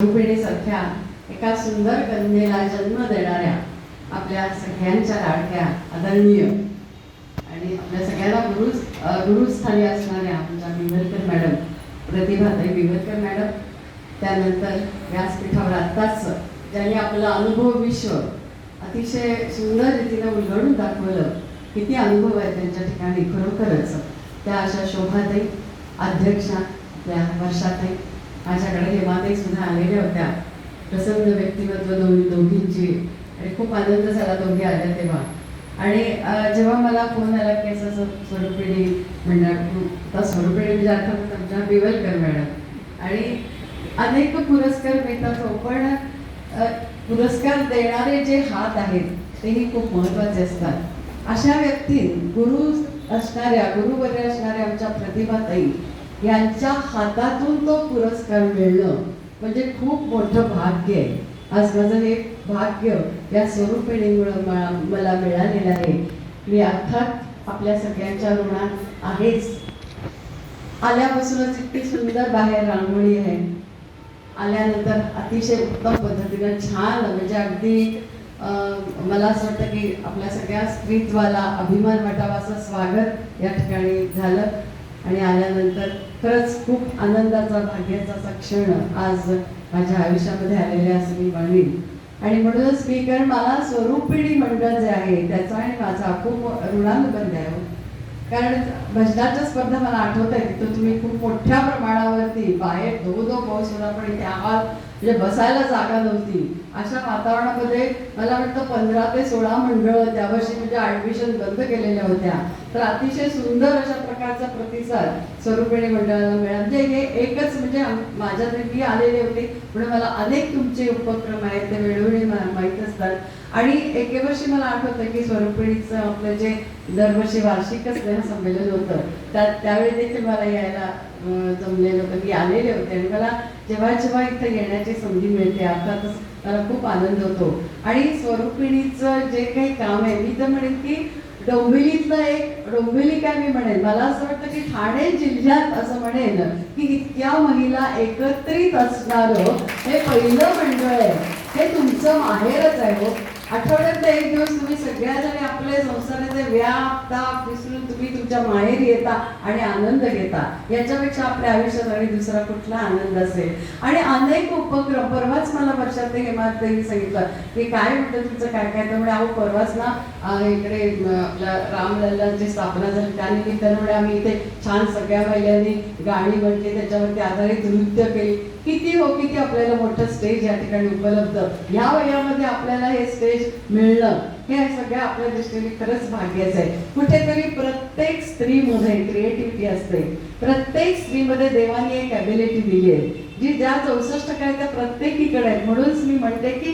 पिढीसारख्या एका सुंदर कन्येला जन्म देणाऱ्या आपल्या सगळ्यांच्या लाडक्या आदरणीय आणि आपल्या सगळ्यांना गुरुस्थानी असणाऱ्या आमच्या बिवरकर मॅडम, प्रतिभाताई बिवरकर मॅडम, त्यानंतर व्यासपीठावर आत्ताच ज्यांनी आपलं अनुभव विश्व अतिशय सुंदर रीतीनं उलगडून दाखवलं. किती अनुभव आहे त्यांच्या ठिकाणी खरोखरच. त्या अशा शोभाताई, अध्यक्षा त्या वर्षाताई, माझ्याकडे हेमाताई सुद्धा आलेल्या होत्या. प्रसन्न व्यक्तिमत्व दोघींची आणि खूप आनंद झाला दोघी आल्या तेव्हा. आणि जेव्हा मला फोन आला की असं स्वरूपिणी मंडळ, स्वरूपिणी म्हणजे अर्थात आमच्या बिवलकर मॅडम, आणि अनेक पुरस्कार मिळतात हो, पण पुरस्कार देणारे जे हात आहेत तेही खूप महत्त्वाचे असतात. अशा व्यक्ती गुरुवर्य असणाऱ्या आमच्या प्रतिभाताई यांच्या हातातून तो पुरस्कार मिळणं म्हणजे खूप मोठं भाग्य आहे. आज माझं हे भाग्य या स्वरूपिणीमुळं मला मिळालेलं आहे. मी अर्थात आपल्या सगळ्यांच्या ऋणात आहेच. आल्यापासूनच इतकी सुंदर बाहेर रांगोळी आहे, आल्यानंतर अतिशय उत्तम पद्धतीनं छान, म्हणजे अगदी मला असं वाटतं की आपल्या सगळ्या स्त्रीत्वाला अभिमान वाटावा असं स्वागत या ठिकाणी झालं. आणि आल्यानंतर खरंच खूप आनंदाचा, भाग्याचा असा क्षण आज माझ्या आयुष्यामध्ये आलेले असं मी म्हणेन. आणि म्हणूनच मी, कारण मला स्वरूपिणी मंडळ जे आहे त्याचा आणि माझा खूप ऋणानुबंध आहे. कारण भजनाच्या स्पर्धा मला आठवत आहे, तिथं तुम्ही खूप मोठ्या प्रमाणावरती बाहेर धो पाऊस होता, पण इथे आवाज म्हणजे बसायला जागा नव्हती. अशा वातावरणामध्ये मला वाटतं 15 ते 16 मंडळं त्या वर्षी म्हणजे ॲडमिशन बंद केलेल्या होत्या. तर अतिशय सुंदर अशा प्रकारचा प्रतिसाद स्वरूपिणी मंडळाला मिळाला. म्हणजे हे एकच, म्हणजे माझ्या मी आलेले होते, म्हणून मला अनेक तुमचे उपक्रम आहेत ते वेळोवेळी माहीत असतात. आणि एके वर्षी मला आठवतं की स्वरूपिणीचं आपलं जे दरवर्षी वार्षिक स्नेहसंमेलन होतं त्यावेळी देखील मला यायला जमलेलं होतं, मी आलेले होते. आणि मला जेव्हा जेव्हा इथं येण्याची संधी मिळते अर्थातच मला खूप आनंद होतो. आणि स्वरूपिणीचं जे काही काम आहे, मी तर म्हणेन की डोंबिवलीतलं एक डोंबिवली काय मी म्हणेन, मला असं वाटतं की ठाणे जिल्ह्यात असं म्हणेन की इतक्या महिला एकत्रित असणारं हे पहिलं मंडळ आहे. हे तुमचं माहेरच आहे हो. आठवड्यातला एक दिवस तुम्ही सगळ्याजणी आपले संसाराचे व्याप ताप विसरून तुम्ही तुमच्या माहेरी येता आणि आनंद घेता. याच्यापेक्षा आपल्या आयुष्यात आणि दुसरा कुठला आनंद असेल. आणि अनेक उपक्रम, परवाच मला वर्षात हेमाताईंनी सांगितलं की काय म्हटलं तुमचं काय काय, त्यामुळे अहो परवाच ना इकडे आपल्या रामलल्लांची स्थापना झाली, त्यानिमित्तानं आम्ही इथे छान सगळ्या महिलांनी गाणी म्हटली, त्याच्यावरती आधारित नृत्य केली. किती आपल्याला मोठं स्टेज या ठिकाणी उपलब्ध, ह्या वयामध्ये आपल्याला हे स्टेज मिळणं हे सगळ्या आपल्या दृष्टीने खरंच भाग्याचं आहे. कुठेतरी प्रत्येक स्त्रीमध्ये क्रिएटिव्हिटी असते. प्रत्येक स्त्रीमध्ये देवाने एक ॲबिलिटी दिली आहे जी ज्या 64% त्या प्रत्येकीकडे आहे. म्हणूनच मी म्हणते की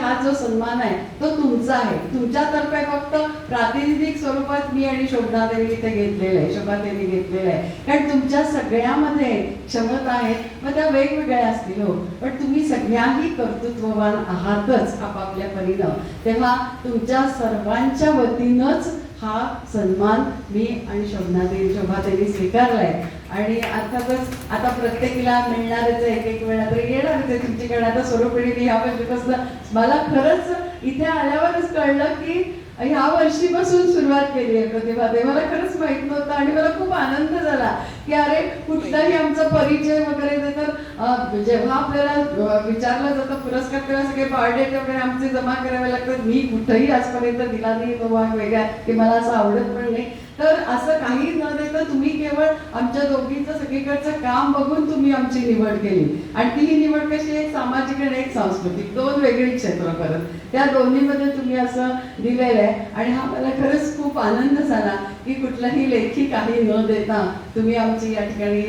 हा जो सन्मान आहे तो तुमचा आहे. तुमच्यातर्फे फक्त प्रातिनिधिक स्वरूपात मी आणि शोभनादेवी इथे घेतलेलं आहे, शोभाताईंनी घेतलेलं आहे. कारण तुमच्या सगळ्यामध्ये क्षमता आहे, मग त्या वेगवेगळ्या असतील हो, पण तुम्ही सगळ्याही कर्तृत्ववान आहातच आपापल्या परीनं. तेव्हा तुमच्या सर्वांच्या वतीनंच हा सन्मान मी आणि शोभाताईंनी स्वीकारलाय. आणि अर्थातच आता प्रत्येकीला मिळणारच आहे, एक वेळा तरी येणारच आहे तुमच्याकडे. आता स्वरूपिणीने ह्या वर्षीपासून मला खरंच इथे आल्यावरच कळलं की ह्या वर्षीपासून सुरुवात केली आहे प्रतिभाताई. मला खरंच माहित नव्हतं आणि मला खूप आनंद झाला की अरे कुठलाही आमचा परिचय वगैरे तर जेव्हा आपल्याला विचारलं जातं पुरस्कार तेव्हा सगळे बायोडेटा वगैरे आमचे जमा करावे लागतात. मी कुठंही आजपर्यंत दिला नाही तो भाग वेगळा की मला असं आवडत पण नाही. तर असं काही न देता तुम्ही केवळ आमच्या दोघींचं सगळीकडचं काम बघून तुम्ही आमची निवड केली. आणि ती ही निवड कशी, एक सामाजिक आणि एक सांस्कृतिक, दोन वेगळी क्षेत्र करत त्या दोन्हीमध्ये तुम्ही असं दिलेलं आहे. आणि हा मला खरंच खूप आनंद झाला की कुठलाही लेखी काही न देता तुम्ही आमची या ठिकाणी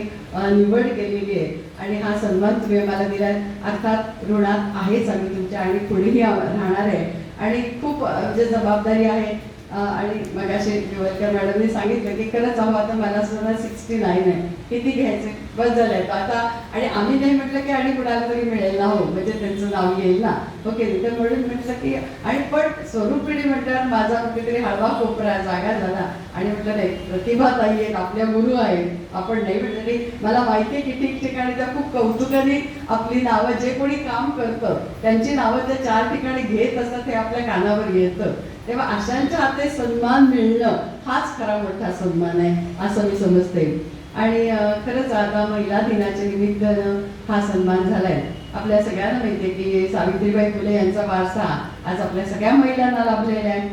निवड केलेली आहे आणि हा सन्मान तुम्ही आम्हाला दिला. अर्थात ऋणात आहेच आम्ही तुमच्या आणि पुढेही राहणार आहे. आणि खूप जे जबाबदारी आहे. आणि मगाशी बिवलकर मॅडमने सांगितलं की खरंच आता मला सुद्धा 69 आहे, किती घ्यायचे बस झालंय आता. आणि आम्ही नाही म्हटलं की आणि कुणाला तरी मिळेल ना, हो म्हणजे त्यांचं नाव येईल ना, ओके. तर म्हणून म्हटलं की आणि पण स्वरूपिणी म्हटल्यावर माझा कुठेतरी हळवा कोपरा जागा झाला आणि म्हटलं नाही, प्रतिभाताई आहेत, आपल्या गुरु आहेत, आपण नाही म्हटलं नाही. मला माहिती आहे की ठिकठिकाणी त्या खूप कौतुकाने आपली नावं, जे कोणी काम करतं त्यांची नावं त्या 4 ठिकाणी घेत असतात, हे आपल्या कानावर येतं. तेव्हा अशांच्या हाते सन्मान मिळणं हाच खरा मोठा सन्मान आहे असं मी समजते. आणि खरंच आता महिला दिनाच्या निमित्तानं हा सन्मान झालाय. आपल्या सगळ्यांना माहिती आहे की सावित्रीबाई फुले यांचा वारसा आज आपल्या सगळ्या महिलांना लाभलेला आहे.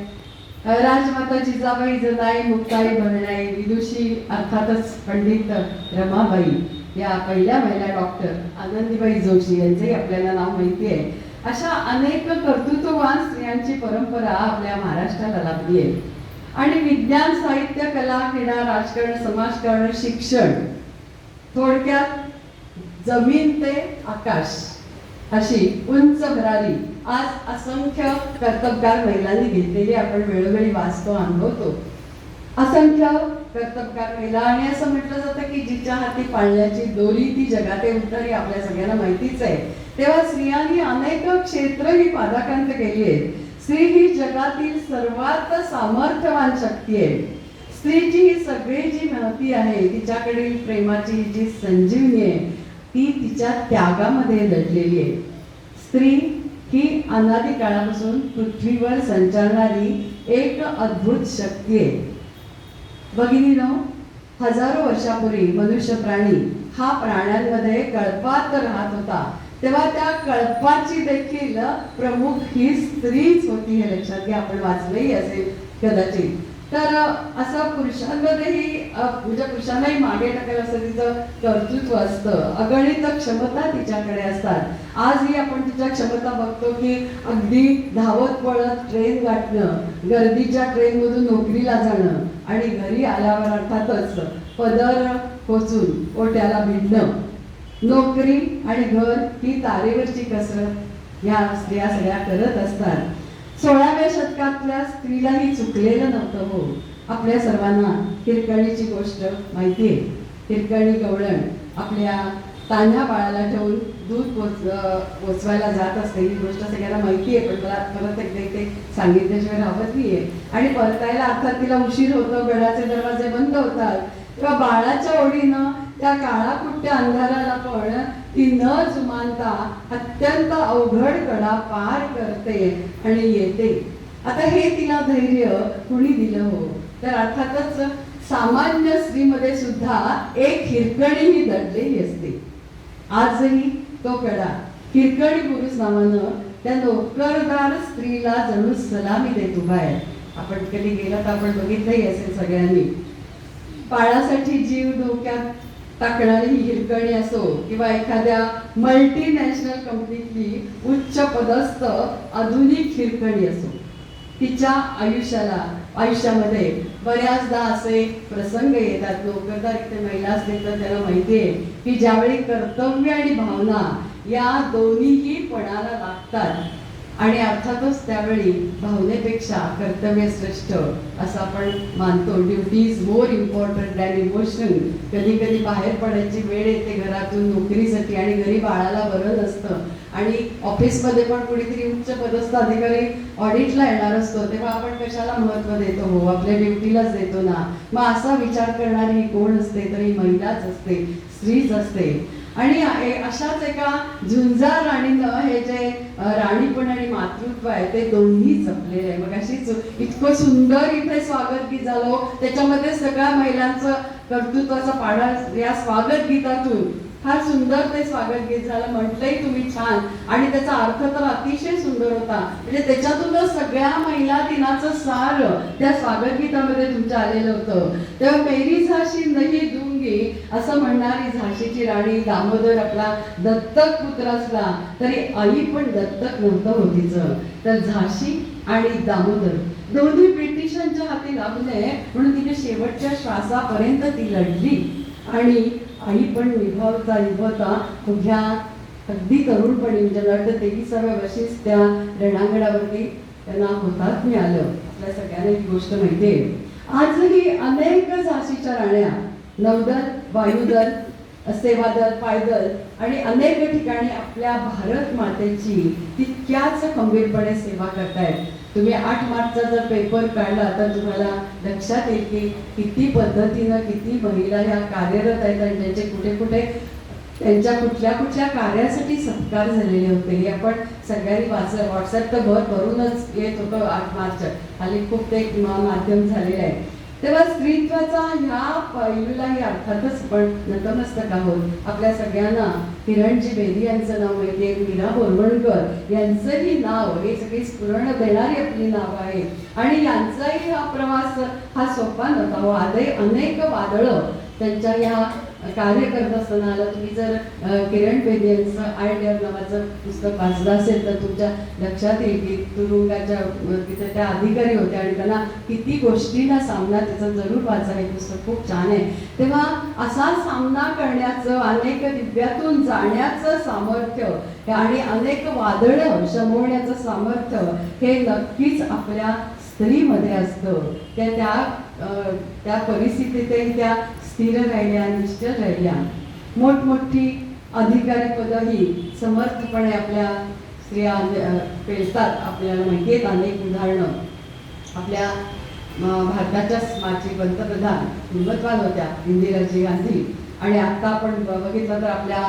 राजमाता जिजाबाई जनाई मुक्ताई भरणाई विदुषी अर्थातच पंडित रमाबाई या पहिल्या महिला डॉक्टर आनंदीबाई जोशी यांचंही आपल्याला नाव माहिती आहे. अशा अनेक कर्तृत्ववान स्त्रियांची परंपरा आपल्या महाराष्ट्राला लाभली आहे. आणि विज्ञान साहित्य कला क्रीडा राजकारण समाजकारण शिक्षण, थोडक्यात जमीन ते आकाश अशी उंच भरारी आज असंख्य कर्तबगार महिलांनी घेतलेली आपण वेळोवेळी वाचतो, अनुभवतो. असंख्य कर्तबगार महिला. आणि असं म्हटलं जातं की जिच्या हाती पाळण्याची दोरी ती जगाते उतरी, आपल्या सगळ्यांना माहितीच आहे. तेव्हा स्त्रियांनी अनेक क्षेत्र ही पादाक्रांत केली आहेत. स्त्री ही जगातील सर्वात सामर्थ्यवान शक्ती आहे. स्त्रीची ही सगळी जी महती आहे, तिच्याकडील प्रेमाची जी संजीवनी आहे, ती तिच्या त्यागामध्ये दडलेली आहे. स्त्री ही अनादी काळापासून पृथ्वीवर संचारणारी एक अद्भुत शक्ती आहे. भगिनीनो, हजारो वर्षापूर्वी मनुष्य प्राणी हा प्राण्यांमध्ये कळपात राहत होता, तेव्हा त्या कळपाची देखील प्रमुख ही स्त्रीच होती, हे लक्षात घ्या. आपण वाचलंही असेल कदाचित. तर असं पुरुषांमध्येही म्हणजे पुरुषांनाही मागे टाकेल असं तिचं कर्तृत्व असतं, अगणित क्षमता तिच्याकडे असतात. आजही आपण तिच्या क्षमता बघतो की अगदी धावत पळत ट्रेन गाठणं, गर्दीच्या ट्रेनमधून नोकरीला जाणं आणि घरी आल्यावर अर्थातच पदर खोचून ओट्याला भिडणं. नोकरी आणि घर ही तारेवरची कसरत ह्या स्त्रिया सगळ्या करत असतात. 16व्या शतकातल्या स्त्रीलाही चुकलेलं नव्हतं. हो, आपल्या सर्वांना हिरकणीची गोष्ट माहिती आहे. हिरकणी गवळण आपल्या तान्ह्या बाळाला ठेवून दूध पोचवायला जात असते, ही गोष्ट सगळ्यांना माहिती आहे. पण मला परत एकदा इथे सांगितल्याशिवाय राहत नाहीये. आणि परतायला अर्थात तिला उशीर होतो, गडाचे दरवाजे बंद होतात. तेव्हा बाळाच्या ओढीनं त्या काळा कुट्ट्या अंधाराला पण ती न जुमानता अत्यंत अवघड कडा पार करते आणि येते. आता हे तिला धैर्य कुणी दिलं? हो, तर अर्थातच सामान्य स्त्रीमध्ये सुद्धा एक हिरकणी ही दडलेली असते. आजही तो कडा हिरकणी पुरुष नावानं त्या नोकरदार स्त्रीला जणू सलामी देत उभा आहे. आपण कधी गेला तर आपण बघितलंही असेल सगळ्यांनी. पाळासाठी जीव धोक्यात टाकणारी ही हिरकणी असो किंवा एखाद्या मल्टीनॅशनल कंपनीतली उच्च पदस्थ आधुनिक हिरकणी असो, तिच्या आयुष्यामध्ये बऱ्याचदा असे प्रसंग येतात. नोकरदार इथे महिला असतील तर त्याला माहिती आहे की ज्यावेळी कर्तव्य आणि भावना या दोन्हीही पणाला लागतात आणि अर्थातच त्यावेळी भावनेपेक्षा कर्तव्य श्रेष्ठ असं आपण मानतो. Duty is more important than emotion. कधी कधी बाहेर पडायची वेळ येते घरातून नोकरीसाठी आणि घरी बाळाला बरं नसतं आणि ऑफिसमध्ये पण कुणीतरी उच्च पदस्थ अधिकारी ऑडिटला येणार असतो, तेव्हा आपण कशाला महत्त्व देतो? हो, आपल्या ड्युटीलाच देतो ना. मग असा विचार करणारी कोण असते? तरी महिलाच असते, स्त्रीच असते. आणि अशाच एका झुंजार राणीनं हे जे राणीपण आणि मातृत्व आहे ते दोन्ही जपलेले आहे. मग अशीच इतकं सुंदर इथे स्वागत गीत झालं, त्याच्यामध्ये सगळ्या महिलांचं कर्तृत्वाचा पाढा या स्वागत गीतातून फार सुंदर ते स्वागत गीत झालं. म्हटलंही तुम्ही छान आणि त्याचा अर्थ तर अतिशय सुंदर होता. म्हणजे त्याच्यातूनच सगळ्या महिला दिनाचं सार त्या स्वागत गीतामध्ये तुमच्या आलेलं होतं. तेव्हा मेरी झाशी नाही दूंगी असं म्हणणारी झाशीची राणी, दामोदर आपला दत्तक पुत्र असला तरी आई पण दत्तक नव्हतं हो तिचं. तर झाशी आणि दामोदर दोन्ही ब्रिटिशांच्या हाती लागले म्हणून तिने शेवटच्या श्वासापर्यंत ती लढली. आणि आई पण निभावता उभ्या अगदी तरुणपणी म्हणजे लढत 23व्या वर्षीच त्या रणांगणावरती त्यांना हुतात्म्य आलं. आपल्या सगळ्यांना ही गोष्ट माहिती आहे. आजही अनेक झाशीच्या राण्या नौदल, वायुदल सेवादल, पायदल आणि अनेक ठिकाणी आपल्या भारत मातेची तितक्याच खंबीरपणे सेवा करतायत. तुम्ही 8 मार्चचा जर पेपर काढला तर तुम्हाला लक्षात येईल की किती पद्धतीनं किती महिला ह्या कार्यरत आहेत आणि त्यांचे कुठे कुठे त्यांच्या कुठल्या कुठल्या कार्यासाठी सत्कार झालेले होते हे आपण सगळ्यांनी वाचलं. व्हॉट्सअप तर भरूनच येत होतं 8 मार्च. हल्ली खूप ते माध्यम झालेलं आहे. तेव्हा स्त्रीत्वाचा ह्या पैलूलाही अर्थातच पण नतमस्तक आहोत. आपल्या सगळ्यांना किरणजी बेदी यांचं नाव माहिती आहे, मीरा बोरवणकर यांचंही नाव, हे सगळी स्फुरण देणारी आपली नावं आहेत आणि यांचाही हा प्रवास हा सोपा नव्हता. अनेक वादळं त्यांच्या ह्या कार्य करत असताना आलं. तुम्ही जर किरण बेदी यांचं आय डेअर नावाचं पुस्तक वाचलं असेल तर तुमच्या लक्षात येईल की तुरुंगाच्या तिथे त्या अधिकारी होत्या आणि त्यांना किती गोष्टींना सामना, त्याचं जरूर वाचा, हे पुस्तक खूप छान आहे. तेव्हा असा सामना करण्याचं, अनेक दिव्यातून जाण्याचं सामर्थ्य आणि अनेक वादळं शमवण्याचं सामर्थ्य हे नक्कीच आपल्या स्त्रीमध्ये असतं. त्या परिस्थितीतही त्या स्थिर राहिल्या, निश्चल राहिल्या. मोठमोठी अधिकारी पदही समर्थपणे आपल्या स्त्रिया पेलतात. आपल्याला माहिती आहेत अनेक उदाहरणं. आपल्या भारताच्या माजी पंतप्रधान हिंमतवान होत्या इंदिराजी गांधी आणि आता आपण बघितलं तर आपल्या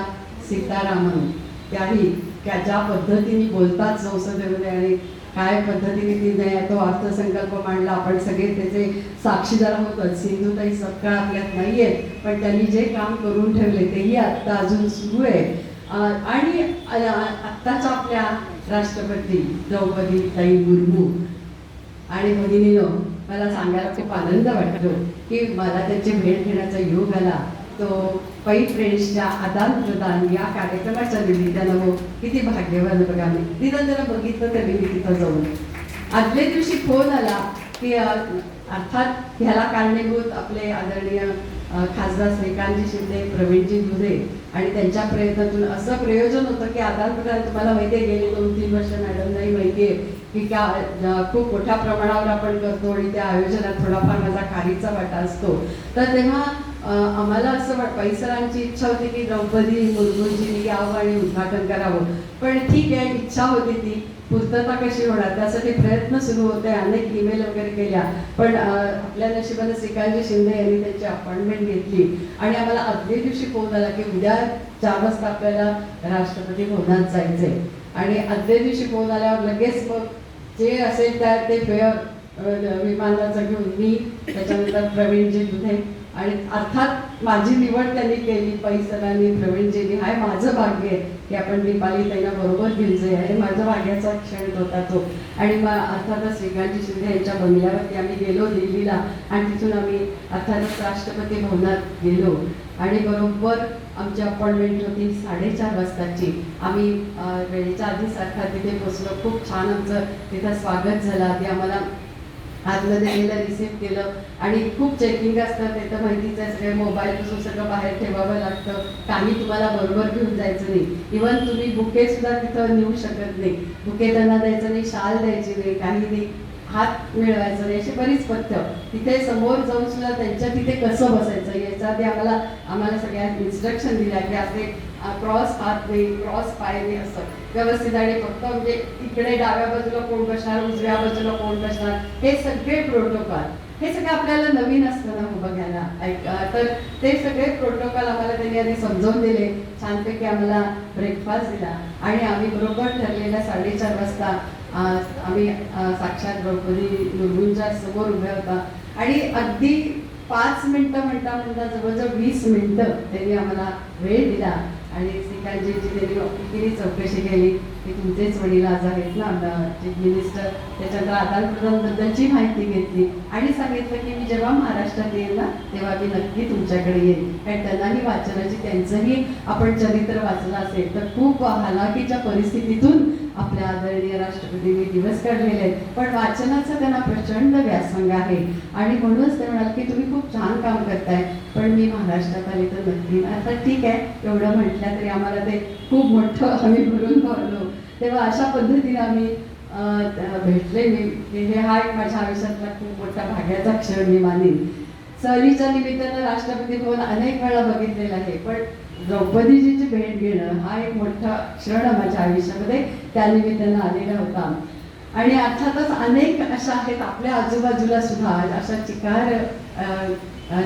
सीतारामन, त्याही ज्या पद्धतीने बोलतात संसदेमध्ये आणि काय पद्धतीने तिने तो अर्थसंकल्प मांडला. आपण सगळे त्याचे साक्षीदार होतो. सिंधुताई सपकाळ आपल्यात नाही आहेत, पण त्यांनी जे काम करून ठेवले तेही आत्ता अजून सुरू आहे. आणि आत्ताच्या आपल्या राष्ट्रपती द्रौपदीताई मुर्मू आणि भगिनीनो, मला सांगायला खूप आनंद वाटतो की मला त्यांची भेट घेण्याचा योग आला. तो पै फ्रेंड्सच्या आदान प्रदान या कार्यक्रमाच्या निमित्तानं हो, किती भाग्यवान बघा. मी तिथं जरा बघितलं तरी मी तिथं जाऊन आदल्या दिवशी फोन आला की अर्थात ह्याला कारणीभूत आपले आदरणीय खासदार श्रीकांतजी शिंदे, प्रवीणजी दुधे आणि त्यांच्या प्रयत्नातून असं प्रयोजन होतं की आदान प्रदान, तुम्हाला माहिती आहे गेली 2-3 वर्ष मॅडमलाही माहिती आहे की खूप मोठ्या प्रमाणावर आपण करतो आणि त्या आयोजनात थोडाफार माझा खारीचा वाटा असतो. तर तेव्हा आम्हाला असं पैसरांची इच्छा होती की द्रौपदी मुर्मूंजींनी यावं आणि उद्घाटन करावं. पण ठीक आहे, इच्छा होती ती, पूर्तता कशी होणार त्यासाठी प्रयत्न सुरू होते. अनेक ईमेल वगैरे केल्या, पण आपल्या नशिबाने श्रीकांतजी शिंदे यांनी त्यांची अपॉइंटमेंट घेतली आणि आम्हाला आदल्या दिवशी फोन आला की उद्या 4 वाजता आपल्याला राष्ट्रपती भवनात जायचंय. आणि आदल्या दिवशी फोन आल्यावर लगेच मग जे असेल त्या ते फेअर विमानाचं घेऊन मी, त्याच्यानंतर प्रवीणजी दुधे आणि अर्थात माझी निवड त्यांनी केली पैसरांनी, प्रवीणजींनी. हाय माझं भाग्य आहे की आपण दीपाली त्यांना बरोबर घेऊन जाईल आणि माझं भाग्याचा क्षण होता तो. आणि मग अर्थातच श्रीकांतजी शिंदे यांच्या बंगल्यावरती आम्ही गेलो दिल्लीला आणि तिथून आम्ही अर्थातच राष्ट्रपती भवनात गेलो आणि बरोबर आमची अपॉइंटमेंट होती 4:30 वाजताची. आम्ही वेळेच्या आधीच अर्थात तिथे पोचलो. खूप छान आमचं तिथं स्वागत झालं. आधी आम्हाला आतमध्ये गेलं, रिसिव्ह केलं आणि खूप चेकिंग असतं. ते तर माहितीच आहे, सगळे मोबाईलपासून सगळं बाहेर ठेवावं लागतं. काही तुम्हाला बरोबर घेऊन जायचं नाही. इव्हन तुम्ही बुके सुद्धा तिथं नेऊ शकत नाही. बुके त्यांना द्यायचं नाही, शाल द्यायची नाही, काही नाही, हात मिळवायचं नाही, अशी बरीच पथ्य. तिथे समोर जाऊन सुद्धा त्यांच्या तिथे कसं बसायचं याच्या आधी आम्हाला सगळ्या इन्स्ट्रक्शन दिल्या की असे क्रॉस हात नाही, क्रॉस पाय नाही, असं व्यवस्थित. आणि फक्त म्हणजे इकडे डाव्या बाजूला कोण बसणार, उजव्या बाजूला कोण बसणार, हे सगळे प्रोटोकॉल, हे सगळं आपल्याला नवीन असतं ना बघायला. तर ते सगळे प्रोटोकॉल आम्हाला त्यांनी आधी समजावून दिले. छानपैकी आम्हाला ब्रेकफास्ट दिला आणि आम्ही बरोबर ठरलेल्या 4:30 वाजता आम्ही साक्षात द्रौपदी मुर्मूंच्या समोर उभ्या होता आणि अगदी 5 मिनिटं म्हणता जवळजवळ 20 मिनिटं त्यांनी आम्हाला वेळ दिला आणि श्रीकांतजींची त्यांनी किती चौकशी केली की तुमचेच वडील आज आहेत ना चीफ मिनिस्टर, त्याच्यानंतर आदानप्रदानबद्दलची माहिती घेतली आणि सांगितलं की मी जेव्हा महाराष्ट्रात येईल ना तेव्हा मी नक्की तुमच्याकडे येईल. कारण त्यांनाही वाचनाची, त्यांचंही आपण चरित्र वाचलं असेल तर खूप हालाकीच्या परिस्थितीतून आपल्या आदरणीय राष्ट्रपतींनी दिवस काढलेले आहेत, पण वाचनाचा त्यांना प्रचंड व्यासंग आहे आणि म्हणूनच ते म्हणाले की तुम्ही खूप छान काम करताय, पण मी महाराष्ट्रात आले तर नक्की. आता ठीक आहे, एवढं म्हटलं तरी आम्हाला ते खूप मोठं आम्ही भरून पावलो. तेव्हा अशा पद्धतीने आम्ही भेटले. मी हा एक माझ्या आयुष्यातला खूप मोठा भाग्याचा क्षण मी मानेन. सहलीच्या निमित्तानं राष्ट्रपती भवन अनेक वेळा बघितलेलं आहे, पण द्रौपदीजीची भेट घेणं हा एक मोठा क्षण माझ्या आयुष्यामध्ये त्यानिमित्तानं आलेला होता. आणि अर्थातच अनेक अशा आहेत आपल्या आजूबाजूला सुद्धा अशा चिकार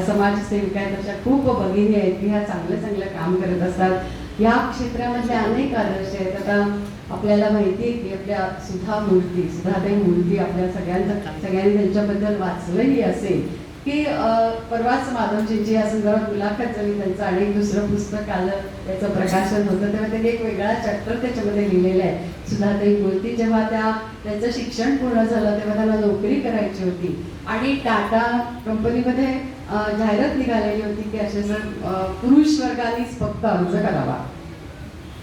समाजसेविका आहेत, अशा खूप भगिनी आहेत की ह्या चांगलं चांगलं काम करत असतात. या क्षेत्रामधले अनेक आदर्श आहेत. आता आपल्याला माहिती आहे की आपल्या सुधाताई मूर्ती आपल्या सगळ्यांनी त्यांच्याबद्दल वाचलंही असेल की परवाच माधवजींची या संदर्भात मुलाखत झाली, त्यांचं आणि दुसरं पुस्तक आलं, त्याचं प्रकाशन होतं, तेव्हा त्यांनी एक वेगळा चॅप्टर त्याच्यामध्ये लिहिलेला आहे. सुधाताई मूर्ती जेव्हा त्यांचं शिक्षण पूर्ण झालं तेव्हा त्यांना नोकरी करायची होती आणि टाटा कंपनीमध्ये जाहिरात निघालेली होती की असे जर पुरुष वर्गानेच फक्त अर्ज करावा.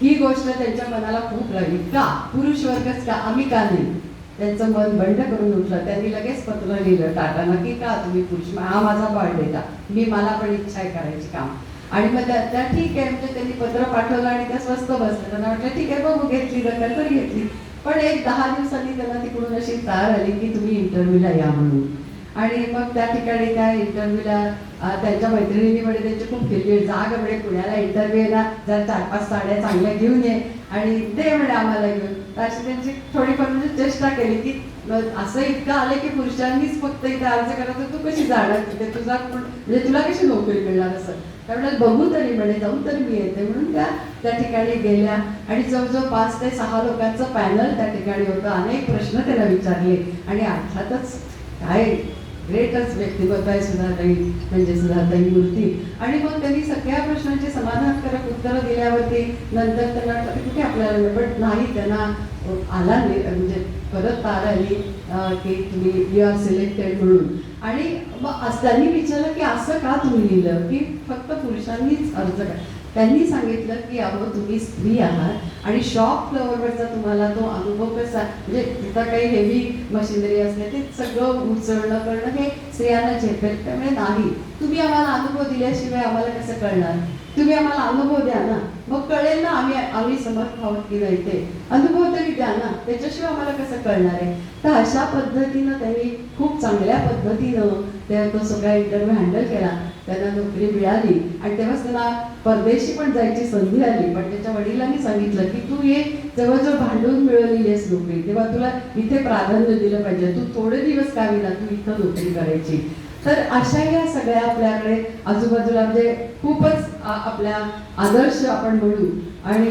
ही गोष्ट त्यांच्या मनाला खूप लागली. का पुरुष वर्गच का, आम्ही का नाही? त्यांचं मन बंड करून उठलं. त्यांनी लगेच पत्र लिहिलं टाटांना की का तुम्ही पुरुष, हा माझा बर्थडे का, मला पण इच्छा आहे करायची काम. आणि मग त्या ठीक आहे म्हणजे त्यांनी पत्र पाठवलं आणि त्या स्वस्त बसल्या. त्यांना म्हटलं ठीक आहे बघू, घेतली दखल तर घेतली. पण एक 10 दिवसांनी त्यांना तिकडून अशी तार आली की तुम्ही इंटरव्ह्यूला या म्हणून. आणि मग त्या ठिकाणी त्या इंटरव्ह्यूला त्यांच्या मैत्रिणींनी म्हणजे त्यांची खूप किरकिर, जाग म्हणजे पुण्याला इंटरव्ह्यू आहे ना, जर 4-5 साड्या चांगल्या घेऊन ये आणि दे म्हणे आम्हाला घेऊन. तर अशी त्यांची थोडीफार म्हणजे चेष्टा केली की असं इतकं आलं की पुरुषांनीच फक्त इथे अर्ज करायचं, तू कशी जाणार तिथे, तुझा म्हणजे तुला कशी नोकरी मिळणार असं. त्यामुळे बघू तरी म्हणे, जाऊ तरी मी येते म्हणून त्या ठिकाणी गेल्या आणि जवळजवळ 5 ते 6 लोकांचं पॅनल त्या ठिकाणी होतं. अनेक प्रश्न त्याला विचारले आणि अर्थातच काय ग्रेटच व्यक्तिमत्व आहे सुधाताई, म्हणजे सुधाताई मूर्ती. आणि मग त्यांनी सगळ्या प्रश्नांची समाधानकारक उत्तरं दिल्यावरती नंतर त्यांना कुठे आपल्याला पण नाही, त्यांना आला नाही म्हणजे परत तार आली की तुम्ही यू आर सिलेक्टेड म्हणून. आणि मग त्यांनी विचारलं की असं का तुम्ही लिहिलं की फक्त पुरुषांनीच अर्ज करा. त्यांनी सांगितलं की अहो तुम्ही स्त्री आहात आणि शॉप फ्लोअरवरचा तुम्हाला तो अनुभव कसा, म्हणजे तिथं काही हेवी मशिनरी असते ते सगळं उचलणं करणं हे स्त्रियांना झेपेल. त्यामुळे नाही, तुम्ही आम्हाला अनुभव दिल्याशिवाय आम्हाला कसं कळणार, तुम्ही आम्हाला अनुभव द्या ना, मग कळेल ना आम्ही समर्थ आहोत की नाही. ते अनुभव तरी द्या ना, त्याच्याशिवाय आम्हाला कसं कळणार आहे. तर अशा पद्धतीनं त्यांनी खूप चांगल्या पद्धतीनं तो सगळा इंटरव्ह्यू हँडल केला. त्यांना नोकरी मिळाली आणि तेव्हाच त्यांना परदेशी पण जायची संधी आली. पण त्याच्या वडिलांनी सांगितलं की तू ये, जवळजवळ भांडून मिळवलेली आहेस नोकरी, तेव्हा तुला इथे प्राधान्य दिलं पाहिजे, तू थोडे दिवस का विना तू इथं नोकरी करायची. तर अशा या सगळ्या आपल्याकडे आजूबाजूला म्हणजे खूपच आपल्या आदर्श आपण म्हणू आणि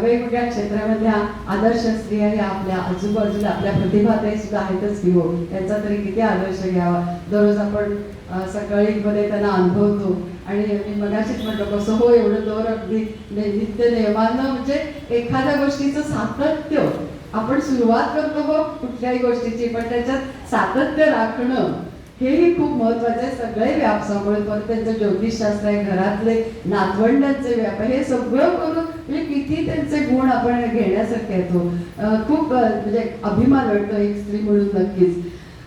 वेगवेगळ्या क्षेत्रामधल्या आदर्श स्त्रिया ह्या आपल्या आजूबाजूला आपल्या प्रतिभाताई सुद्धा आहेतच की हो, त्यांचा तरी किती आदर्श घ्यावा. दररोज आपण सकाळी मध्ये त्यांना अनुभवतो आणि मी मगाशीच म्हटलं कसं हो एवढं दर अगदी नित्य नियमानं म्हणजे एखाद्या गोष्टीचं सातत्य आपण सुरुवात करतो हो कुठल्याही गोष्टीची, पण त्याच्यात सातत्य राखणं हेही खूप महत्वाचं आहे. सगळे व्याप सांभाळून परत त्यांचं ज्योतिषशास्त्र आहे, घरातले नातवंडांचे व्याप आहे, हे सगळं करून म्हणजे किती त्यांचे गुण आपण घेण्यासारखे येतो. खूप म्हणजे अभिमान वाटतो एक स्त्री म्हणून नक्कीच.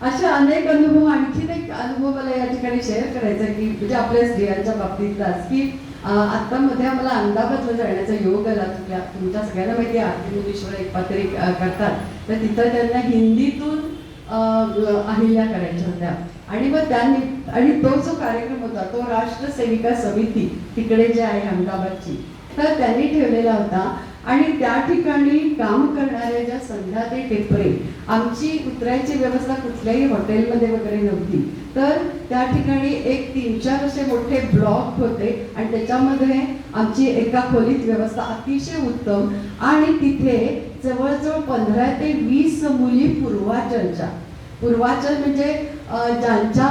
अशा अनेक अनुभव, आणखीन एक अनुभव मला या ठिकाणी शेअर करायचा की म्हणजे आपल्या स्त्रियांच्या बाबतीतलाच की आता मध्ये आम्हाला अहमदाबादला जाण्याचा योग आला. तुमच्या सगळ्यांना माहिती आहे आरती मुनीश्वर एक पात्री करतात, तर तिथं त्यांना हिंदीतून अहिल्या करायच्या होत्या. आणि मग त्यांनी आणि तो जो कार्यक्रम होता तो राष्ट्र सेविका समिती तिकडे जे आहे अहमदाबादची, तर त्यांनी ठेवलेला होता. आणि त्या ठिकाणी काम करणाऱ्या ज्या संध्याताई टेपरे, आमची उतरायची व्यवस्था कुठल्याही हॉटेलमध्ये वगैरे नव्हती, तर त्या ठिकाणी एक 3-4 असे मोठे ब्लॉक होते आणि त्याच्यामध्ये आमची एका खोलीत व्यवस्था अतिशय उत्तम. आणि तिथे जवळजवळ 15 ते 20 मुली पूर्वाचल म्हणजे ज्यांच्या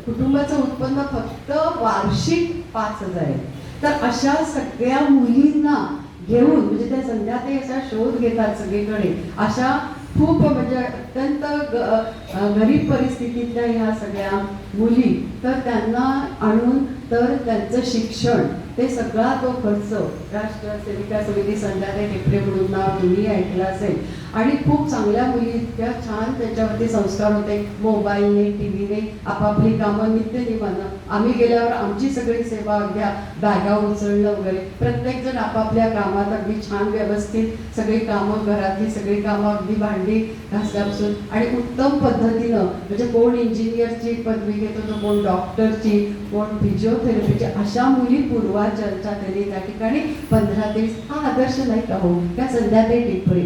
कुटुंबाचं उत्पन्न फक्त वार्षिक 5,000 आहे, तर अशा सगळ्या मुलींना घेऊन म्हणजे त्या संध्याताई असा शोध घेतात सगळीकडे. अशा खूप म्हणजे अत्यंत गरीब परिस्थितीतल्या ह्या सगळ्या मुली, तर त्यांना आणून तर त्यांचं शिक्षण ते सगळा तो खर्च राष्ट्र सेविका समिती संध्याकाळी टेपरे म्हणून नाव तुम्ही ऐकलं असेल. आणि खूप चांगल्या मुली, इतक्या छान त्याच्यावरती संस्कार होते. मोबाईलने टी व्हीने आपापली कामं नित्यनियमानं आम्ही गेल्यावर आमची सगळी सेवा, अगद्या बॅगा उचलणं वगैरे, प्रत्येकजण आपापल्या कामात अगदी छान व्यवस्थित सगळी कामं, घरातली सगळी कामं, अगदी भांडी घासल्यापासून आणि उत्तम पद्धतीनं, म्हणजे कोण इंजिनियरची पदवी घेतो, तो कोण डॉक्टरची, कोण फिजिओथेरपीची, अशा मुली पूर्वाचर्चा त्यांनी त्या ठिकाणी 15-20 हा आदर्श नाही का हो, त्या संध्याकाळी टिपरे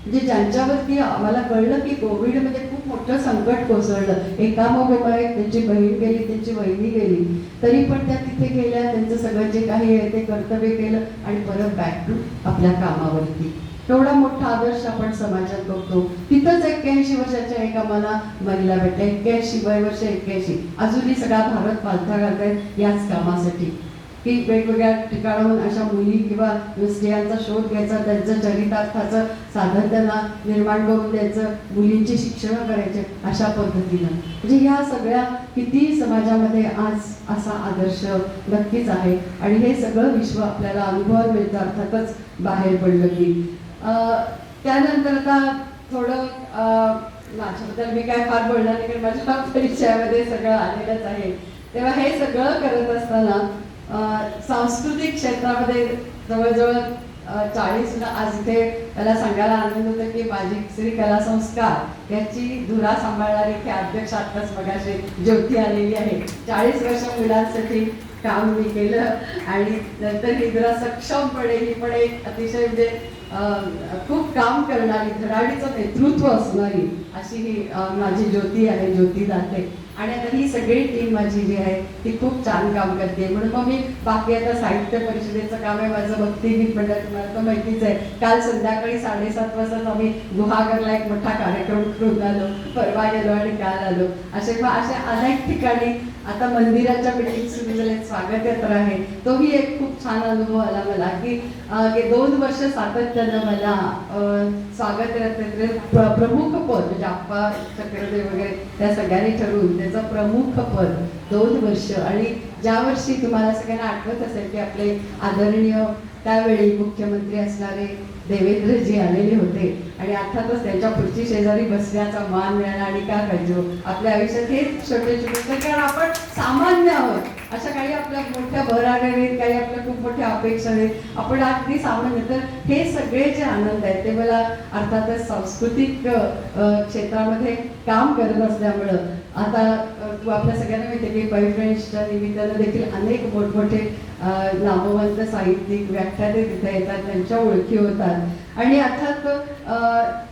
म्हणजे ज्यांच्यावरती आम्हाला कळलं की कोविडमध्ये खूप मोठं संकट कोसळलं, एकामागोमाग एक त्यांची बहीण गेली, त्यांची वहिनी गेली, तरी पण त्या तिथे गेल्या, त्यांचं सगळं जे काही आहे ते कर्तव्य केलं आणि परत बॅक टू आपल्या कामावरती. एवढा मोठा आदर्श आपण समाजात बघतो. तिथंच 81 वर्षाच्या एक आम्हाला महिला भेटल्या, 81 वर्ष 81, अजूनही सगळा भारत पालथा घालतायत याच कामासाठी की वेगवेगळ्या ठिकाणाहून अशा मुली किंवा स्त्रियांचा शोध घ्यायचा, त्यांचं चरितार्थाचं साधन त्यांना निर्माण करून द्यायचं, मुलींची शिक्षणं करायचे अशा पद्धतीनं. म्हणजे ह्या सगळ्या किती समाजामध्ये आज असा आदर्श नक्कीच आहे. आणि हे सगळं विश्व आपल्याला अनुभवायला मिळतं अर्थातच बाहेर पडलं की. त्यानंतर आता थोडं माझ्याबद्दल मी काय फार बोलणार नाही, कारण माझ्या परिचयामध्ये सगळं आलेलंच आहे. तेव्हा हे सगळं करत असताना सांस्कृतिक क्षेत्रामध्ये जवळजवळ 40 आज इथे त्याला सांगायला आनंद होतो की माझी श्री कला संस्कार याची धुरा सांभाळणारी इथे अध्यक्ष आत्ताच मगाशी ज्योती आलेली आहे. 40 वर्ष मुलांसाठी काम मी केलं आणि नंतर ही जरा सक्षमपणे ही पण एक अतिशय म्हणजे खूप काम करणारी, धडाडीचं नेतृत्व असणारी अशी ही माझी ज्योती आहे, ज्योती दाते. आणि आता ही सगळी टीम माझी जी आहे ती खूप छान काम करते. म्हणून मग मी बाकी आता साहित्य परिषदेचं काम आहे माझं, भक्तिगीत मंडळ तुम्हाला तर माहितीच आहे. काल संध्याकाळी 7:30 वाजताच आम्ही गुहागरला एक मोठा कार्यक्रम करून आलो, परवा गेलो आणि काल आलो. असे अनेक ठिकाणी आता मंदिराच्या बिल्डिंग सुरू झाले, स्वागत यात्रा आहे, तोही एक खूप छान अनुभव आला मला की 2 वर्ष सातत्यानं मला स्वागत यात्रेत प्रमुख पद, म्हणजे आप्पा चक्रदेव वगैरे त्या सगळ्यांनी ठरवून त्याचं प्रमुख पद 2 वर्ष. आणि ज्या वर्षी तुम्हाला सगळ्यांना आठवत असेल की आपले आदरणीय त्यावेळी मुख्यमंत्री असणारे देवेंद्रजी आलेले होते आणि अर्थातच त्यांच्या पुढची शेजारी बसण्याचा मान मिळाला. आणि काय पाहिजे आपल्या आयुष्यात हे छोटे छोटे, कारण आपण सामान्य आहोत. अशा काही आपल्या मोठ्या भराऱ्या आहेत, काही आपल्या खूप मोठ्या अपेक्षा आहेत, आपण अगदी सामान्य. तर हे सगळे जे आनंद आहेत ते मला अर्थातच सांस्कृतिक क्षेत्रामध्ये काम करत असल्यामुळं आता आपल्या सगळ्यांना माहिती आहे की पै फ्रेंड्सच्या निमित्तानं देखील अनेक मोठमोठे नामवंत साहित्यिक व्याख्याते तिथे येतात, त्यांच्या ओळखी होतात. आणि अर्थात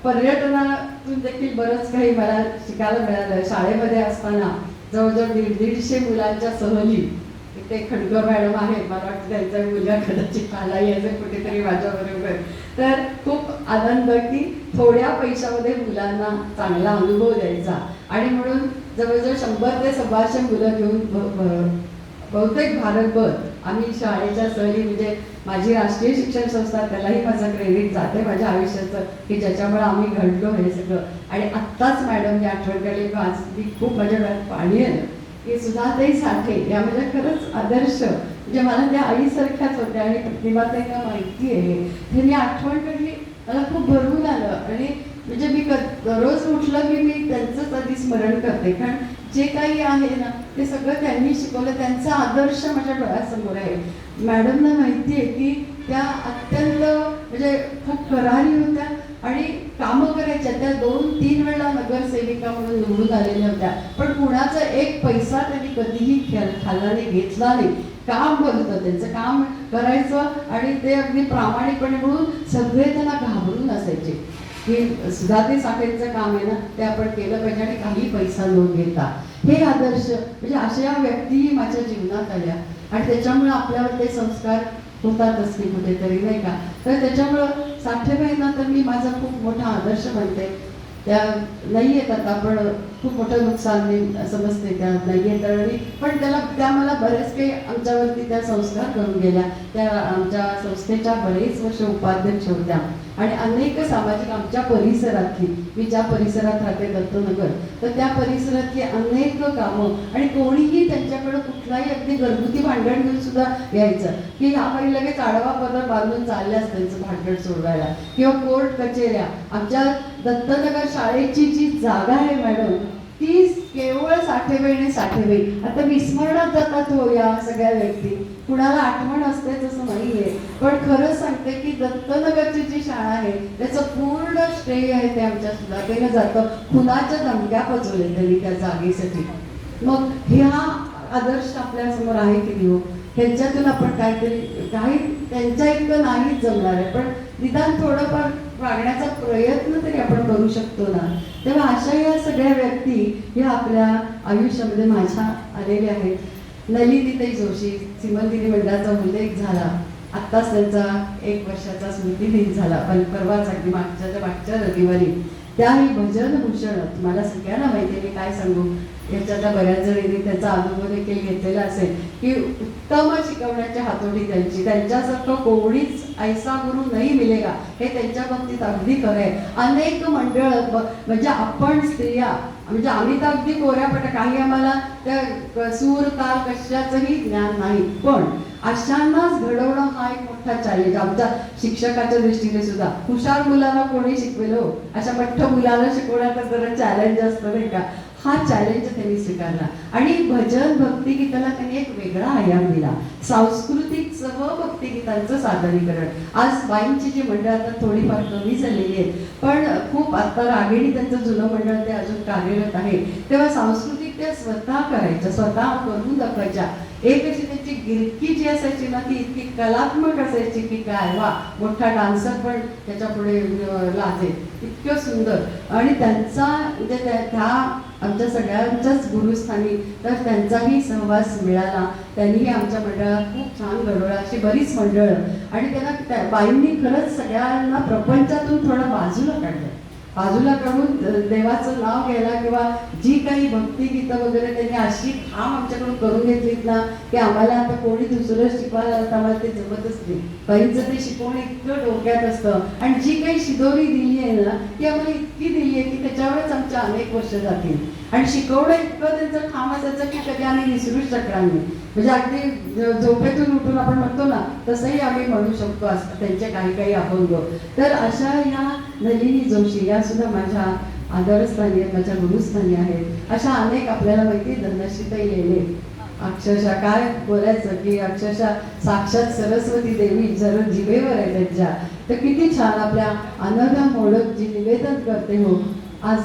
पर्यटनातून देखील बरंच काही मला शिकायला मिळालं. शाळेमध्ये असताना जवळजवळ 150 मुलांच्या सहली, इथे खडकर मॅडम आहेत, मला वाटतं त्यांचा मुलगा कदाचित आला यायचं कुठेतरी माझ्याबरोबर. तर खूप आनंद की थोड्या पैशामध्ये मुलांना चांगला अनुभव द्यायचा. आणि म्हणून जवळजवळ 100 ते 125 मुलं घेऊन बहुतेक भारतभर आम्ही शाळेच्या सहली, म्हणजे माझी राष्ट्रीय शिक्षण संस्था त्यालाही माझं क्रेडिट जाते माझ्या आयुष्याचं की ज्याच्यामुळे आम्ही घडलो हे सगळं. आणि आत्ताच मॅडमने आठवण केली, आज मी खूप माझ्या डोळ्यात पाणी आलं की सुधाताई साठे या माझ्या खरंच आदर्श, म्हणजे मला त्या आईसारख्याच होत्या आणि प्रतिभाताईंना माहिती आहे, त्यांनी आठवण काढली, मला खूप भरवून आलं. आणि म्हणजे मी दररोज उठलं की मी त्यांचंच आधी स्मरण करते, कारण जे काही आहे ना ते सगळं त्यांनी शिकवलं, त्यांचा आदर्श माझ्या डोळ्यासमोर आहे. मॅडमना माहिती आहे की त्या अत्यंत म्हणजे खूप करारी होत्या आणि कामं करायच्या. त्या 2-3 वेळा नगरसेविका म्हणून निवडून आलेल्या होत्या, पण कुणाचा एक पैसा त्यांनी कधीही खाल्ला घेतला नाही. काम बोलतं, त्यांचं काम करायचं आणि ते अगदी प्रामाणिकपणे म्हणून सगळे त्यांना घाबरून असायचे की सुधाताई साठेंचं काम आहे ना ते आपण केलं पाहिजे आणि काही पैसा न घेता. हे आदर्श म्हणजे अशा व्यक्तीही माझ्या जीवनात आल्या आणि त्याच्यामुळे आपल्यावर ते संस्कार होतातच की कुठेतरी, नाही का. तर त्याच्यामुळं साठेबाईंना तर मी माझा खूप मोठा आदर्श म्हणते. त्या नाही येतात, आपण खूप मोठं नुकसान समजते त्या नाही येत, आणि पण त्या मला बरेच काही आमच्यावरती त्या संस्कार करून गेल्या. त्या आमच्या संस्थेच्या बरेच वर्ष उपाध्यक्ष होत्या. आणि अनेक सामाजिक आमच्या परिसरातली, मी ज्या परिसरात राहते दत्तनगर, तर त्या परिसरातली अनेक कामं, आणि कोणीही त्यांच्याकडं कुठलाही अगदी घरगुती भांडण घेऊन सुद्धा यायचं की ह्या बाई लगेच आडवा पदर बांधून चालल्यास त्यांचं भांडण सोडवायला, किंवा कोर्ट कचेऱ्या. आमच्या दत्तनगर शाळेची जी जागा आहे मॅडम, ती केवळ साठेबाईने साठेबाई. आता विस्मरणात जातात हो या सगळ्या व्यक्ती, कुणाला आठवण असतेच असं नाहीये, पण खरंच सांगते की दत्तनगरची जी शाळा आहे त्याचं पूर्ण श्रेय आहे ते आमच्या सुधातेनं जातं. खुनाच्या धमक्या पचवले त्यांनी त्या जागेसाठी. मग ह्या आदर्श आपल्यासमोर आहे की नाही हो, ह्यांच्यातून आपण काहीतरी, काही त्यांच्या इतकं नाहीच जमणार आहे, पण निदान थोडंफार वागण्याचा प्रयत्न तरी आपण करू शकतो ना. तेव्हा अशा या सगळ्या व्यक्ती ह्या आपल्या आयुष्यामध्ये माझ्या आलेल्या आहेत. नलिनीताई जोशी, सिमंतिनी मंडळाचा उल्लेख झाला, आत्ताच त्यांचा 1 वर्षाचा स्मृतिदिन झाला, पण परवाच अगदी मागच्या रविवारी. त्याही भजन भूषण, तुम्हाला सगळ्यांना माहिती आहे, मी काय सांगू, याच्यातल्या बऱ्याच जणींनी त्याचा अनुभव देखील घेतलेला असेल की उत्तम शिकवण्याची हातोटी त्यांची, त्यांच्यासारखं कोणीच ऐसा गुरु नाही मिलेगा, हे त्यांच्या बाबतीत अगदी खरं आहे. अनेक मंडळ, म्हणजे आपण स्त्रिया, म्हणजे आम्ही तर अगदी कोऱ्यापट, काही आम्हाला त्या सूर ताल कशाचंही ज्ञान नाही, पण अशांनाच घडवणं हा एक मोठा चॅलेंज आमच्या शिक्षकाच्या दृष्टीने सुद्धा. हुशार मुलाला कोणी शिकवेलो, अशा मठ्ठ मुलाला शिकवण्याचा जरा चॅलेंज असतो नाही का, हा चॅलेंज त्यांनी स्वीकारला. आणि भजन भक्तिगीताला त्यांनी एक वेगळा आयाम दिला, सांस्कृतिक सह भक्तिगीतांचं सादरीकरण. आज बाईंची जी मंडळ आता थोडीफार कमी झालेली आहेत, पण खूप आता रागिणी त्यांचं जुनं मंडळ ते अजून कार्यरत आहे. तेव्हा सांस्कृतिक त्या स्वतः करायच्या, स्वतः करून दाखवायच्या. एक अशी त्यांची गिरकी जी असायची ना, ती इतकी कलात्मक असायची की काय वा, मोठा डान्सर पण त्याच्या पुढे लाजे, इतकं सुंदर. आणि त्यांचा म्हणजे त्या आमच्या सगळ्यांच्याच गुरुस्थानी तर त्यांचाही सहवास मिळाला. त्यांनीही आमच्या मंडळात खूप छान घडवलं, अशी बरीच मंडळं. आणि त्यांना बाईंनी खरंच सगळ्यांना प्रपंचातून थोडं बाजूला काढलं, बाजूला काढून देवाचं नाव घ्यायला, किंवा जी काही भक्तिगीतं वगैरे त्यांनी अशी ठाम आमच्याकडून करून घेतलीत ना, की आम्हाला आता कोणी दुसरं शिकवायला आम्हाला ते जमतच नाही. बाईंचं ते शिकवणं इतकं डोक्यात असतं, आणि जी काही शिदोरी दिली आहे ना, ती आम्हाला इतकी दिली आहे की त्याच्यावरच आमच्या अनेक वर्ष जातील. आणि शिकवणं इतकं त्यांचं ठाम असायचं की कधी आम्ही विसरूच शकणार नाही. म्हणजे अगदी झोपेतून उठून आपण म्हणतो ना, तसंही आम्ही म्हणू शकतो असं त्यांचे काही काही अभंग. तर अशा या नलिनी जोशी या सुद्धा माझ्या आदरस्थानी आहेत, माझ्या गुरुस्थानी आहेत. अशा अनेक आपल्याला माहिती आहे, धनश्रीताई लेले, अक्षरशः काय बोलायचं की अक्षरशः साक्षात सरस्वती देवी जर जिभेवर आहे त्यांच्या. तर किती छान आपल्या अनघा मोडक जी निवेदन करते हो, आज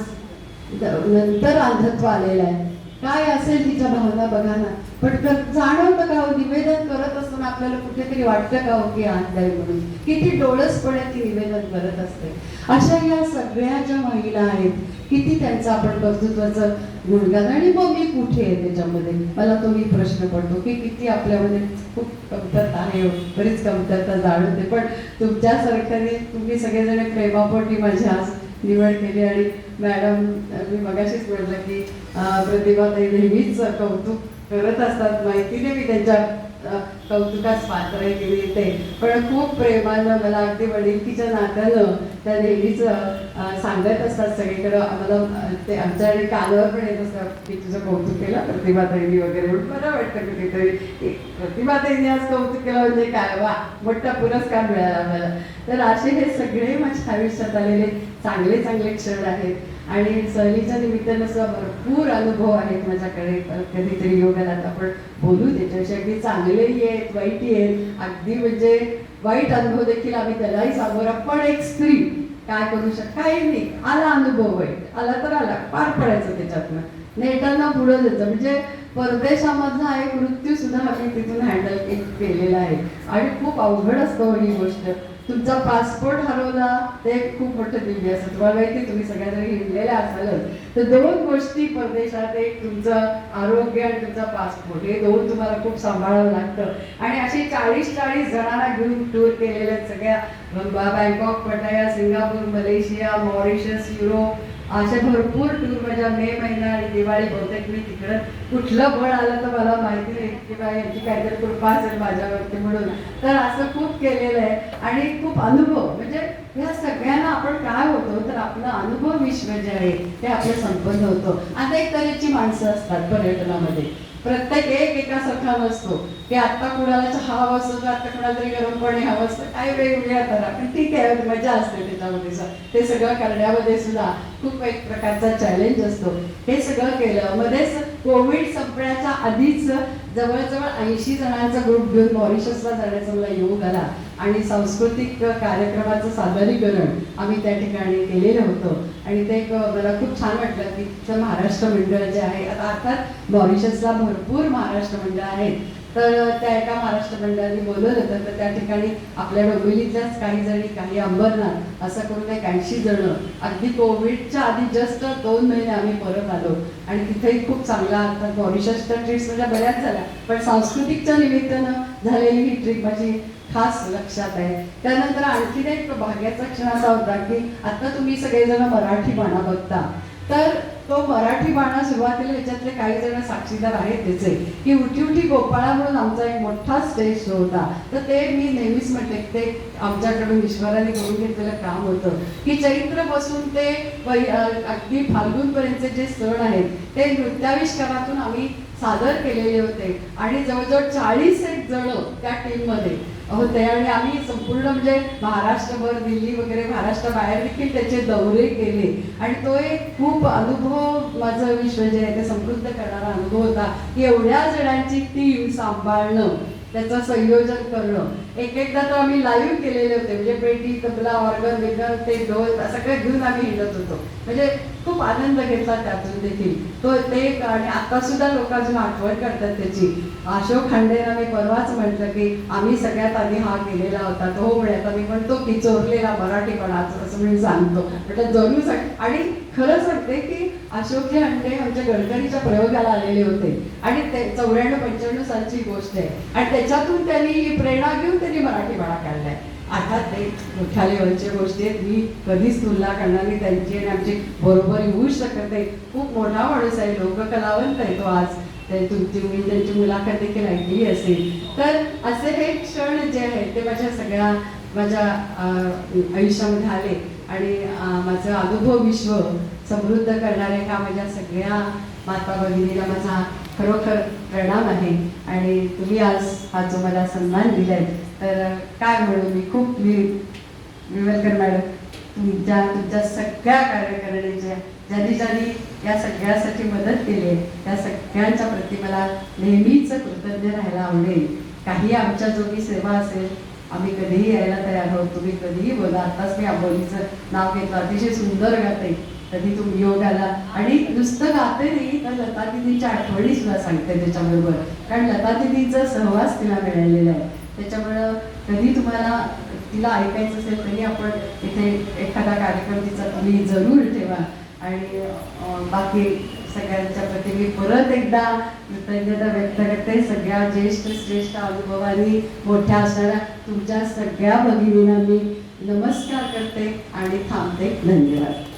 नंतर अंधत्व आलेलं आहे, काय असेल तिच्या भावना बघा ना. पण जाणवतं का हो, निवेदन करत असताना आपल्याला कुठेतरी वाटतं का हो की अंध आहे म्हणून, किती डोळसपणे ती निवेदन करत असते. अशा या सगळ्या ज्या महिला आहेत, किती त्यांचं आपण कर्तृत्वाचं गुणगान. आणि मग मी कुठे आहे त्याच्यामध्ये, मला तोही प्रश्न पडतो की किती आपल्यामध्ये खूप कमतरता आहे, बरीच कमतरता जाणवते. पण तुमच्यासारख्याने तुम्ही सगळेजण प्रेमापोटी माझी आज निवड केली. आणि मॅडम, मी मगाशीच म्हटलं की प्रतिभाताई नेहमीच कौतुक करत असतात, माहितीने मी त्यांच्या कौतुकास पात्र आहे की मी ते, पण खूप प्रेमानं मला अगदी वडिलकीच्या नात्यानं त्या नेहमीच सांगत असतात सगळीकडं. आम्हाला ते आमच्याकडे कानावर पण येत असतात की तुझं कौतुक केलं प्रतिभाताईंनी वगैरे, म्हणून बरं वाटतं कधीतरी प्रतिभाताईंनी आज कौतुक केलं म्हणजे काय वा, मोठा पुरस्कार मिळाला आम्हाला. तर असे हे सगळे माझ्या आयुष्यात आलेले चांगले चांगले क्षण आहेत. आणि सहलीच्या निमित्तानं सुद्धा भरपूर अनुभव आहेत माझ्याकडे, कधीतरी योगाला आपण बोलू त्याच्याविषयी. अगदी चांगलेही आहेत, वाईटही आहेत, अगदी म्हणजे वाईट अनुभव देखील आम्ही त्यालाही सामोरा. पण एक स्त्री काय करू काही नाही, आला अनुभव वाईट आला तर आला, पार पडायचं त्याच्यातनं, नेटांना पुढं द्यायचं. म्हणजे परदेशामधला एक मृत्यू सुद्धा आम्ही तिथून हँडल केलेला आहे. आणि खूप अवघड असतं ही गोष्ट. तुमचा पासपोर्ट हरवला ते खूप मोठं दिव्य असतं, तुम्हाला माहिती, तुम्ही सगळ्यांना हिंडलेल्या असालच. तर 2 गोष्टी परदेशात, एक तुमचं आरोग्य आणि तुमचा पासपोर्ट, हे 2 तुम्हाला खूप सांभाळावं लागतं. आणि अशी 40 जणांना घेऊन टूर केलेल्या सगळ्या, बँकॉक, पटाया, सिंगापूर, मलेशिया, मॉरिशस, युरोप, असे भरपूर टूर माझ्या मे महिना आणि दिवाळी बहुतेक मी तिकडं कुठलं बळ आलं तर मला माहिती नाही किंवा यांची काहीतरी कृपा असेल माझ्यावरती म्हणून. तर असं खूप केलेलं आहे आणि खूप अनुभव म्हणजे ह्या सगळ्यांना आपण काय होतो तर आपलं अनुभव विश्व जे आहे ते आपलं संपन्न होतो. अनेक तऱ्हेची माणसं असतात पर्यटनामध्ये, प्रत्येक एक एकासारखा नसतो की आता कुणाला चहा हवा असतो तर आता कुणाला तरी गरम पाणी हवं असतं, काय वेगवेगळ्या तऱ्हा. पण ठीक आहे, मजा असते त्याच्यामध्ये. ते सगळं करण्यामध्ये सुद्धा खूप एक प्रकारचा चॅलेंज असतो. हे सगळं केलं. मध्येच कोविड संपण्याच्या आधीच जवळजवळ 80 जणांचा ग्रुप घेऊन मॉरिशसला जाण्याचा मला योग आला आणि सांस्कृतिक कार्यक्रमाचं सादरीकरण आम्ही त्या ठिकाणी केलेलं होतं. आणि ते मला खूप छान वाटलं की तिथं महाराष्ट्र मंडळ जे आहे, आता अर्थात मॉरिशसला भरपूर महाराष्ट्र मंडळ आहेत, तर त्या एका महाराष्ट्र मंडळाने बोलवलं होतं. तर त्या ठिकाणी आपल्या डोंबिवलीतल्याच काही जणी, काही अंबरनाथ, असं करून एक 80 जण अगदी कोविडच्या आधी जस्ट 2 महिने आम्ही परत आलो. आणि तिथेही खूप चांगला, अर्थात मॉरिशसच्या ट्रिप्स म्हणजे बऱ्याच झाल्या, पण सांस्कृतिकच्या निमित्तानं झालेली ही ट्रिप माझी खास लक्षात आहे. त्यानंतर आणखीन एक भाग्याचा क्षण असा होता की आता तुम्ही सगळेजण मराठी बाणा बघता, तर तो मराठी बाणा सुरुवातीला याच्यातले काही जण साक्षीदार आहेत त्याचे, की उठी उठी गोपाळा म्हणून आमचा एक मोठा स्टेज शो होता. तर ते मी नेहमीच म्हटले ते आमच्याकडून ईश्वराने करून घेतलेलं काम होतं की चैत्र बसून ते अगदी फाल्गुनपर्यंतचे जे सण आहेत ते नृत्याविष्कारातून आम्ही सादर केलेले होते. आणि जवळजवळ 40 जण त्या टीममध्ये होते आणि आम्ही संपूर्ण म्हणजे महाराष्ट्रभर, दिल्ली वगैरे महाराष्ट्राबाहेर देखील त्याचे दौरे केले. आणि तो एक खूप अनुभव, माझं विश्व जे आहे ते समृद्ध करणारा अनुभव होता की एवढ्या जणांची टीम सांभाळणं, त्याचं संयोजन करणं. एकदा तर आम्ही लाईव्ह केलेले होते, म्हणजे पेटी, तबला, ऑर्गन, बिगन, ते ढोल सगळं घेऊन आम्ही हिंडत होतो. म्हणजे खूप आनंद घेतला त्यातून देखील तो ते. आणि आता सुद्धा लोक अजून आठवण करतात त्याची. अशोक खांडेंना मी परवाच म्हटलं की आम्ही सगळ्यात आधी हा केलेला होता. तो हो म्हणे, आता मी म्हणतो की चोरलेला मराठीपणाचं असं मी सांगतो, म्हटलं जरूर सांग. आणि खरं सांगते की अशोकजी खांडे आमच्या गडकरीच्या प्रयोगाला आलेले होते आणि ते 94-95 सालची गोष्ट आहे. आणि त्याच्यातून त्यांनी प्रेरणा घेऊन त्यांनी मराठीपणा काढलाय. अर्थात ते मोठ्या लेवलच्या गोष्टी आहेत, मी कधीच तुलना करणार नाही त्यांची आणि आमची बरोबर येऊ शकत नाही. खूप मोठा माणूस आहे, लोककलावंत आहे तो. आज तुम्ही त्यांची मुलाखत देखील ऐकली असेल. तर असे हे क्षण जे आहेत ते माझ्या आयुष्यामध्ये आले आणि माझं अनुभव विश्व समृद्ध करणारे का माझ्या सगळ्या माता भगिनीला माझा खरोखर प्रणाम आहे. आणि तुम्ही आज हा जो मला सन्मान दिलाय, तर काय म्हणू मी, खूप वेलकम मॅडम. तुमच्या सगळ्या कार्यकारिणीच्या ज्यांनी या सगळ्यासाठी मदत केली आहे त्या सगळ्यांच्या प्रती मला नेहमीच कृतज्ञ राहायला आवडेल. काही आमच्या जोगी सेवा असेल, आम्ही कधीही यायला तयार आहोत. तुम्ही कधीही बोला. आत्ताच मी आबोलीचं नाव घेतलं, अतिशय सुंदर गाते. कधी तुम्ही योग आला आणि नुसतं गाते नाही तर लता दिदीच्या आठवणी सुद्धा सांगते त्याच्याबरोबर, कारण लता दिदीचा सहवास तिला मिळालेला आहे. त्याच्यामुळं कधी तुम्हाला तिला ऐकायचं असेल तरी आपण इथे एखादा कार्यक्रम तिचा तुम्ही जरूर ठेवा. आणि बाकी सगळ्यांच्या प्रती मी परत एकदा कृतज्ञता व्यक्त करते. सगळ्या ज्येष्ठ अनुभवानी मोठ्या असणाऱ्या तुमच्या सगळ्या भगिनींना मी नमस्कार करते आणि थांबते. धन्यवाद.